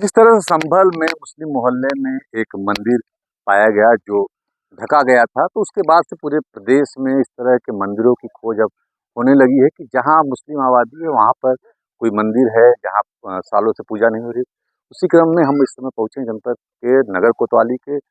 जिस तरह से संभल में मुस्लिम मोहल्ले में एक मंदिर पाया गया जो ढका गया था, तो उसके बाद से पूरे प्रदेश में इस तरह के मंदिरों की खोज अब होने लगी है कि जहां मुस्लिम आबादी है वहां पर कोई मंदिर है जहां सालों से पूजा नहीं हो रही। उसी क्रम में हम इस समय पहुंचे जनपद के नगर कोतवाली के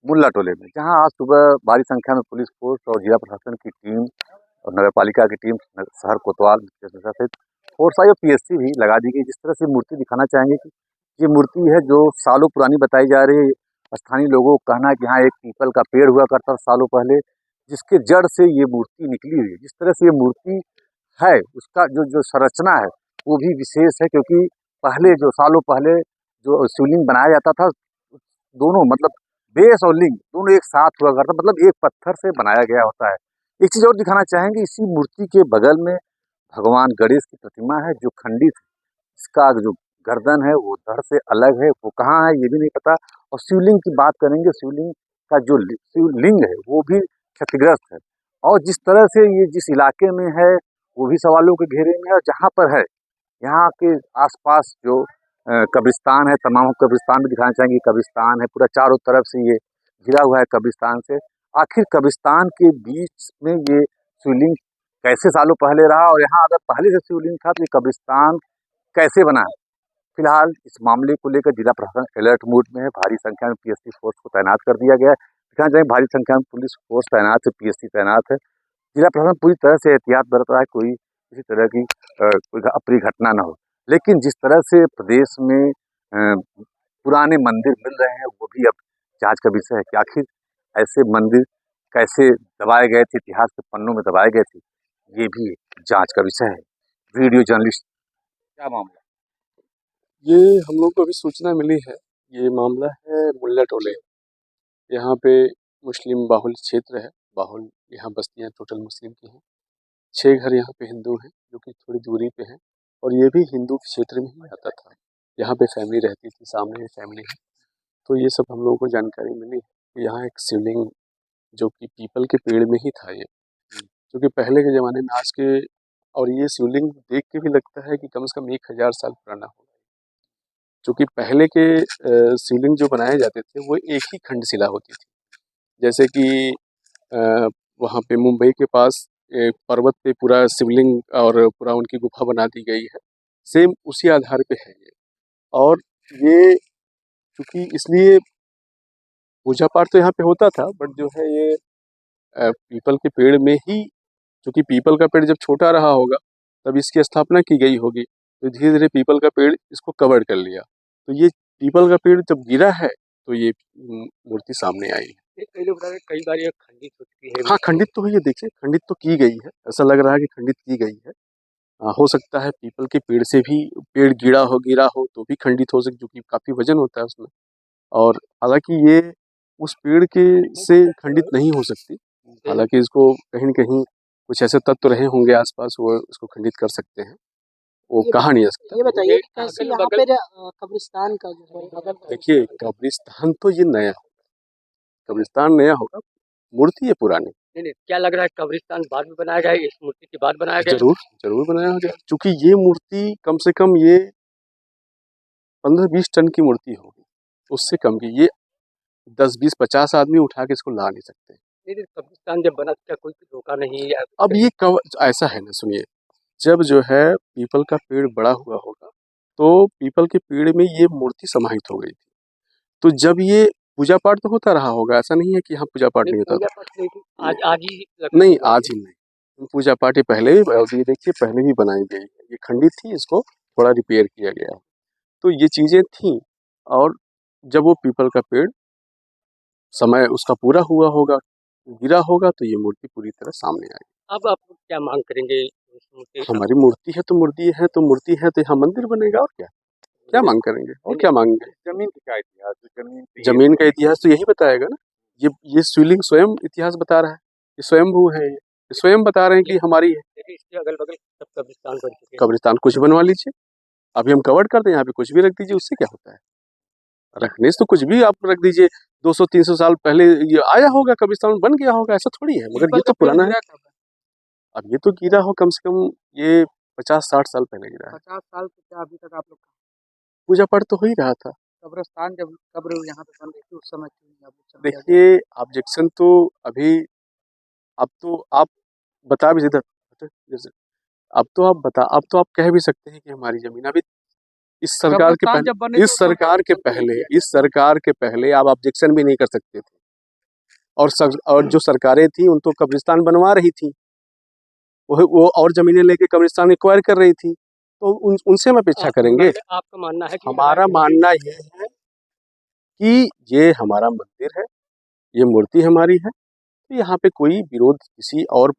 मुल्ला टोले में, जहां आज सुबह भारी संख्या में पुलिस फोर्स और जिला प्रशासन की टीम और नगर पालिका की टीम, शहर कोतवाल सहित फोर्स आई और पीएससी भी लगा दी गई। जिस तरह से मूर्ति दिखाना चाहेंगे कि ये मूर्ति है जो सालों पुरानी बताई जा रही है। स्थानीय लोगों का कहना है कि यहाँ एक पीपल का पेड़ हुआ करता था सालों पहले, जिसके जड़ से ये मूर्ति निकली हुई है। जिस तरह से ये मूर्ति है, उसका जो जो संरचना है वो भी विशेष है, क्योंकि पहले जो सालों पहले जो शिवलिंग बनाया जाता था, दोनों मतलब बेस और लिंग दोनों एक साथ हुआ करता, मतलब एक पत्थर से बनाया गया होता है। एक चीज और दिखाना चाहेंगे, इसी मूर्ति के बगल में भगवान गणेश की प्रतिमा है जो खंडित है। इसका जो गर्दन है वो धड़ से अलग है, वो कहाँ है ये भी नहीं पता। और शिवलिंग की बात करेंगे, शिवलिंग का जो शिवलिंग है वो भी क्षतिग्रस्त है। और जिस तरह से ये जिस इलाके में है वो भी सवालों के घेरे में है, और जहाँ पर है यहाँ के आसपास जो कब्रिस्तान है, तमाम कब्रिस्तान भी दिखाना चाहेंगे। कब्रिस्तान है पूरा चारों तरफ से, ये घिरा हुआ है कब्रिस्तान से। आखिर कब्रिस्तान के बीच में ये शिवलिंग कैसे सालों पहले रहा, और यहाँ अगर पहले से शिवलिंग था तो ये कब्रिस्तान कैसे बना है। फिलहाल इस मामले को लेकर जिला प्रशासन अलर्ट मोड में है। भारी संख्या में पीएससी फोर्स को तैनात कर दिया गया है। दिखाना चाहिए भारी संख्या में पुलिस फोर्स तैनात है, पीएससी तैनात है। जिला प्रशासन पूरी तरह से एहतियात बरत रहा है, कोई किसी तरह की कोई अप्रिय घटना न हो। लेकिन जिस तरह से प्रदेश में पुराने मंदिर मिल रहे हैं, वो भी अब जांच का विषय है कि आखिर ऐसे मंदिर कैसे दबाए गए थे, इतिहास के पन्नों में दबाए गए थे, ये भी जांच का विषय है। वीडियो जर्नलिस्ट, क्या मामला? ये हम लोग को अभी सूचना मिली है। ये मामला है मुल्ला टोले। यहाँ पे मुस्लिम बाहुल क्षेत्र है। बाहुल यहाँ बस्तियाँ टोटल मुस्लिम की हैं। 6 घर यहाँ पे हिंदू हैं जो कि थोड़ी दूरी पे हैं, और ये भी हिंदू क्षेत्र में ही आता था। यहाँ पे फैमिली रहती थी, सामने फैमिली है। तो ये सब हम लोगों को जानकारी मिली है कि यहाँ एक शिवलिंग जो कि पीपल के पेड़ में ही था ये, क्योंकि पहले के ज़माने में आज के, और ये शिवलिंग देख के भी लगता है कि कम से कम 1000 साल पुराना होगा। क्योंकि पहले के शिवलिंग जो बनाए जाते थे वो एक ही खंड शिला होती थी। जैसे कि वहाँ पे मुंबई के पास एक पर्वत पे पूरा शिवलिंग और पूरा उनकी गुफा बना दी गई है, सेम उसी आधार पे है ये। और ये चूँकि इसलिए पूजा पाठ तो यहाँ पे होता था, बट जो है ये पीपल के पेड़ में ही, क्योंकि पीपल का पेड़ जब छोटा रहा होगा तब इसकी स्थापना की गई होगी, तो धीरे धीरे पीपल का पेड़ इसको कवर कर लिया। तो ये पीपल का पेड़ जब गिरा है तो ये मूर्ति सामने आई है। कई लोग बता रहे कई बार ये खंडित हो चुकी है। हाँ, खंडित तो है, ये देखिए खंडित तो की गई है, ऐसा लग रहा है कि खंडित की गई है। हो सकता है पीपल के पेड़ से भी पेड़ गिरा हो तो भी खंडित हो सकती, क्योंकि काफी वजन होता है उसमें। और हालांकि ये उस पेड़ के से खंडित नहीं हो सकती, हालांकि इसको कहीं न कहीं कुछ ऐसे तत्व रहे होंगे आसपास, वो इसको खंडित कर सकते हैं, वो कहा नहीं जा सकता। ये बताइए कैसे यहाँ पे कब्रिस्तान का जो है, देखिए कब्रिस्तान तो ये नया, कब्रिस्तान नया होगा, मूर्ति है पुरानी। नहीं, क्या लग रहा है कब्रिस्तान बाद में बनाया गया है, इस मूर्ति के बाद बनाया गया? जरूर बनाया गया, क्योंकि ये मूर्ति कम से कम ये 15-20 टन की मूर्ति होगी, उससे कम की। ये 10-20-50 आदमी उठा के इसको ला नहीं सकते। कब्रिस्तान जब बना क्या कोई धोखा नहीं है? अब ये ऐसा है ना, सुनिए, जब जो है पीपल का पेड़ बड़ा हुआ होगा तो पीपल के पेड़ में ये मूर्ति समाहित हो गई थी। तो जब ये पूजा पाठ तो होता रहा होगा, ऐसा नहीं है कि यहाँ पूजा पाठ नहीं होता था। आज ही नहीं, आज ही नहीं, पूजा पाठ ये पहले भी, ये देखिए पहले भी बनाई गई है। ये खंडित थी, इसको थोड़ा रिपेयर किया गया है। तो ये चीजें थी, और जब वो पीपल का पेड़ समय उसका पूरा हुआ होगा, गिरा होगा, तो ये मूर्ति पूरी तरह सामने आई। अब आप क्या मांग करेंगे? हमारी मूर्ति है तो मूर्ति है तो मूर्ति है, तो यहाँ मंदिर बनेगा, और क्या मांग करेंगे, और क्या मांगेंगे? जमीन का इतिहास, जमीन का इतिहास तो यही बताएगा ना। ये शिवलिंग स्वयं इतिहास बता रहा है, ये स्वयंभू है, ये स्वयं बता रहे हैं कि हमारी है। इसके अगल बगल सब कब्रिस्तान बन चुके हैं। कब्रिस्तान कुछ बनवा लीजिए, अभी हम कवर कर दें, यहाँ पे कुछ भी रख दीजिए, उससे क्या होता है? रखने से तो कुछ भी आप रख दीजिए, 200-300 साल पहले ये आया होगा, कब्रिस्तान बन गया होगा, ऐसा थोड़ी है। मगर ये तो पुराना है। अब ये तो गिरा हो कम से कम ये 50-60 साल पहले गिरा है। 50 साल से क्या अभी तक आप लोग पूजा पाठ तो हो ही रहा था। कब्रिस्तान जब कब्र यहाँ पे बन रही थी उस समय क्यों नहीं ऑब्जेक्शन किया गया? देखिए, ऑब्जेक्शन तो अभी अब तो आप बता भी इधर जैसे अब तो आप कह भी सकते हैं कि हमारी ज़मीन अभी इस सरकार के कब्रिस्तान जब बने पहले तो उस समय इस सरकार के पहले आप ऑब्जेक्शन भी नहीं कर सकते थे। और जो सरकारें थी उन तो कब्रिस्तान बनवा रही थी। वो और ज़मीनें लेके कब्रिस्तान एक्वायर कर रही थी। तो उनसे हम अपेक्षा करेंगे? आपका मानना है कि हमारा मानना ये है कि ये हमारा मंदिर है, ये मूर्ति हमारी है, तो यहाँ पे कोई विरोध किसी और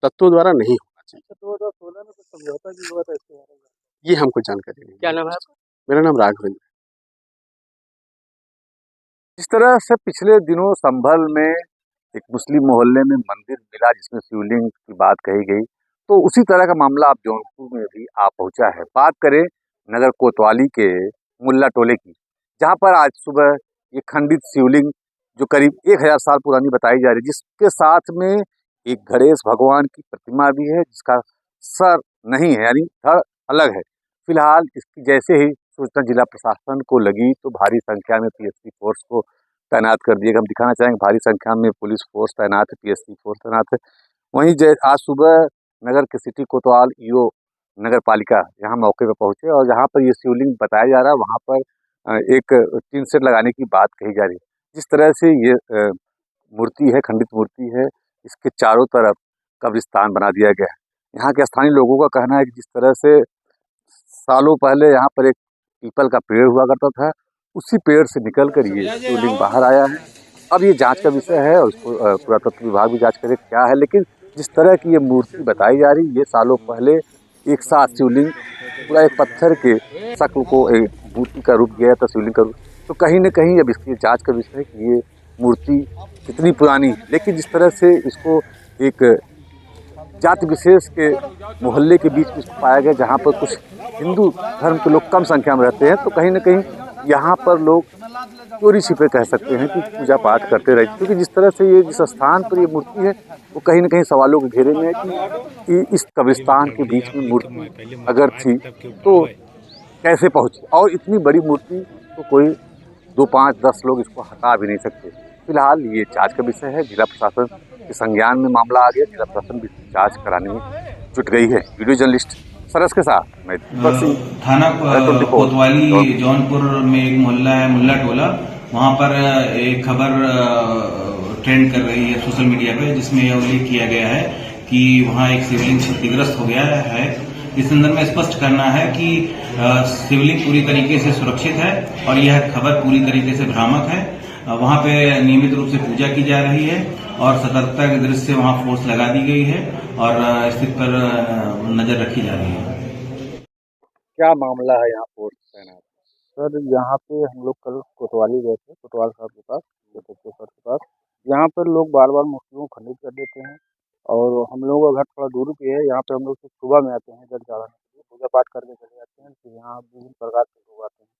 तत्वों द्वारा नहीं होना चाहिए। 2016 में कुछ समझौता भी हुआ था इसके बारे में? ये हमको जानकारी नहीं है। क्या नाम है आपका? मेरा नाम राघवेंद्र है। इस तरह से पिछले दिनों संभल में एक मुस्लिम मोहल्ले में मंदिर मिला जिसमें शिवलिंग की बात कही गई, तो उसी तरह का मामला अब जौनपुर में भी आ पहुंचा है। बात करें नगर कोतवाली के मुल्ला टोले की, जहां पर आज सुबह ये खंडित शिवलिंग जो करीब 1000 साल पुरानी बताई जा रही है, जिसके साथ में एक गणेश भगवान की प्रतिमा भी है जिसका सर नहीं है, यानी धड़ अलग है। फिलहाल इसकी जैसे ही सूचना जिला प्रशासन को लगी तो भारी संख्या में पीएससी फोर्स को तैनात कर दिया। हम दिखाना चाहेंगे भारी संख्या में पुलिस फोर्स तैनात है, पीएससी फोर्स तैनात है। वहीं आज सुबह नगर के सिटी कोतवाल ईओ नगर पालिका यहाँ मौके पर पहुंचे और जहाँ पर ये शिवलिंग बताया जा रहा है वहाँ पर एक टीन शेड लगाने की बात कही जा रही है। जिस तरह से ये मूर्ति है, खंडित मूर्ति है, इसके चारों तरफ कब्रिस्तान बना दिया गया है। यहाँ के स्थानीय लोगों का कहना है कि जिस तरह से सालों पहले यहाँ पर एक पीपल का पेड़ हुआ करता था, उसी पेड़ से निकलकर ये शिवलिंग बाहर आया है। अब ये जांच का विषय है और उसको पुरातत्व विभाग भी जांच करे क्या है, लेकिन जिस तरह की ये मूर्ति बताई जा रही है, ये सालों पहले एक साथ शिवलिंग पूरा एक पत्थर के शक्ल को एक मूर्ति का रूप दिया था, शिवलिंग का रूप। तो कहीं न कहीं अब इसकी जांच का विषय है कि ये मूर्ति कितनी पुरानी है, लेकिन जिस तरह से इसको एक जाति विशेष के मोहल्ले के बीच में इसको पाया गया, जहाँ पर कुछ हिंदू धर्म के लोग कम संख्या में रहते हैं, तो कहीं न कहीं यहाँ पर लोग चोरी छिपे कह सकते हैं कि पूजा पाठ करते रहे। क्योंकि जिस तरह से ये जिस स्थान पर ये मूर्ति है, वो कहीं न कहीं सवालों के घेरे में है कि इस कब्रिस्तान के बीच में मूर्ति अगर थी, तो कैसे पहुँची? और इतनी बड़ी मूर्ति तो कोई 2, 5, 10 लोग इसको हटा भी नहीं सकते। फिलहाल ये जाँच का विषय है, जिला प्रशासन के संज्ञान में मामला आ गया, जिला प्रशासन भी जाँच कराने में जुट गई है। वीडियो जर्नलिस्ट सरस के साथ मैं दीपक सिंह, थाना 24 कोतवाली जौनपुर में एक मोहल्ला है मुल्ला टोला, वहां पर एक खबर ट्रेंड कर रही है सोशल मीडिया पे, जिसमें यह उल्लेख किया गया है कि वहां एक शिवलिंग क्षतिग्रस्त हो गया है। इस संदर्भ में स्पष्ट करना है कि शिवलिंग पूरी तरीके से सुरक्षित है और यह खबर पूरी तरीके से भ्रामक है। वहां पे नियमित रूप से पूजा की जा रही है और सतर्कता की दृष्टि से वहां फोर्स लगा दी गई है और स्थिति पर नजर रखी जा रही है। क्या मामला है यहाँ फोर्स तैनात? सर यहाँ पे हम लोग कल कोतवाली गए थे, कोतवाल साहब के पास, सर के पास। यहाँ पर लोग बार बार मूर्तियों को खंडित कर देते हैं और हम लोगों का घर थोड़ा दूर पे है। यहाँ पे हम लोग सुबह में आते हैं जल चढ़ाने के लिए, पूजा पाठ करके चले जाते हैं। फिर यहाँ विभिन्न प्रकार के लोग आते हैं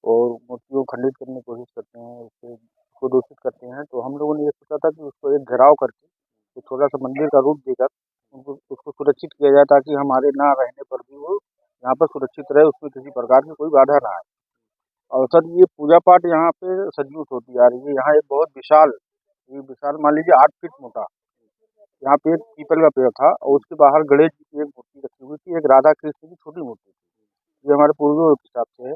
और मूर्तियों को खंडित करने की कोशिश करते हैं, उसको दूषित करते हैं। तो हम लोगों ने ये सोचा था कि उसको एक घेराव करके एक छोटा सा मंदिर का रूप देकर उसको सुरक्षित किया जाए, ताकि हमारे ना रहने पर भी वो यहाँ पर सुरक्षित रहे, उसमें किसी प्रकार की कोई बाधा ना आए। और सर ये पूजा पाठ यहाँ पे सदियों से होती आ रही है। यहाँ एक बहुत विशाल मान लीजिए 8 फीट मोटा यहाँ पे एक पीपल का पेड़ था और उसके बाहर गणेश जी की एक मूर्ति रखी हुई थी, एक राधा कृष्ण की छोटी मूर्ति थी। ये हमारे पूर्वजों के हिसाब से है,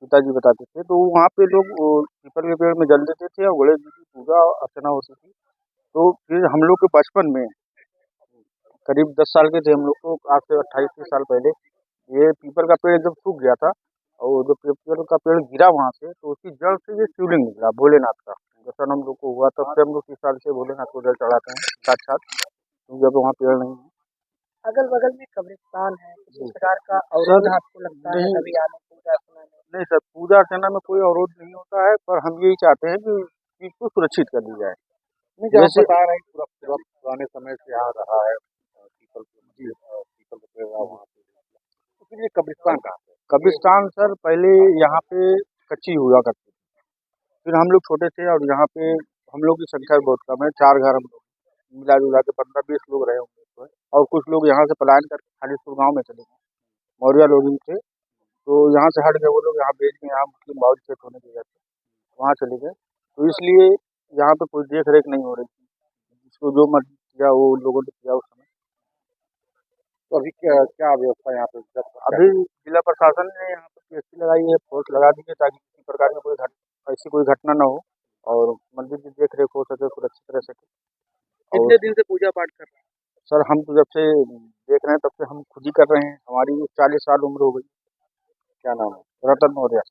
पिताजी बताते थे। तो वहाँ पे लोग पीपल के पेड़ में जल देते थे और गणेश जी की पूजा अर्चना होती थी। तो फिर हम लोग के बचपन में करीब 10 साल के थे हम लोग, तो आज से 28 साल पहले ये पीपल का पेड़ एकदम सूख गया था और जब पीपल का पेड़ गिरा वहाँ से, तो उसकी जड़ से ये शिवलिंग निकला भोलेनाथ का। जैसा हम लोग को हुआ, तब से हम लोग 30 साल से भोलेनाथ को जल चढ़ाते हैं साक्षात, क्योंकि अब वहाँ पेड़ नहीं है। अगल बगल में कब्रिस्तान है, किसी प्रकार का अवरोध आपको लगता है कभी आने पूजा अर्चना में? नहीं सर, पूजा अर्चना में कोई अवरोध नहीं होता है, पर हम यही चाहते हैं कि चीज को सुरक्षित कर दी जाए। जैसे बता रहे हैं पूरा पुराने समय से यहाँ रहा है पीपल पीपल का पेड़ रहा वहाँ पे, तो फिर ये कब्रिस्तान कहाँ पे? कब्रिस्तान सर पहले यहाँ पे कच्ची हुआ करती थी, फिर हम लोग छोटे थे और यहाँ पे हम लोग की संख्या बहुत कम है, 4 घर हम लोग मिला जुला के 15-20 लोग रहे होंगे इसमें। और कुछ लोग यहाँ से पलायन करके खालिशपुर गाँव में चले गए, मौर्य लोग ही थे। तो यहाँ से हट गए वो लोग, यहाँ बेच के यहाँ मुस्लिम बाहुल्य क्षेत्र होने की वजह से वहाँ चले गए। तो इसलिए यहाँ पे कोई देख रेख नहीं हो रही थी, जिसको जो मर्जी किया वो उन लोगों ने किया उस समय। तो अभी क्या क्या व्यवस्था यहाँ पे अभी जिला प्रशासन ने यहाँ पे पीएससी लगाई है, फोर्स लगा दी है, ताकि किसी प्रकार की ऐसी कोई घटना न हो और मंदिर की देख रेख हो सके, सुरक्षित रह सके। कितने दिन से पूजा पाठ कर रहे हैं? सर हम तो जब से देख रहे हैं तब से हम खुद ही कर रहे हैं, हमारी 40 साल उम्र हो गई। क्या नाम है? रतन मौर्य।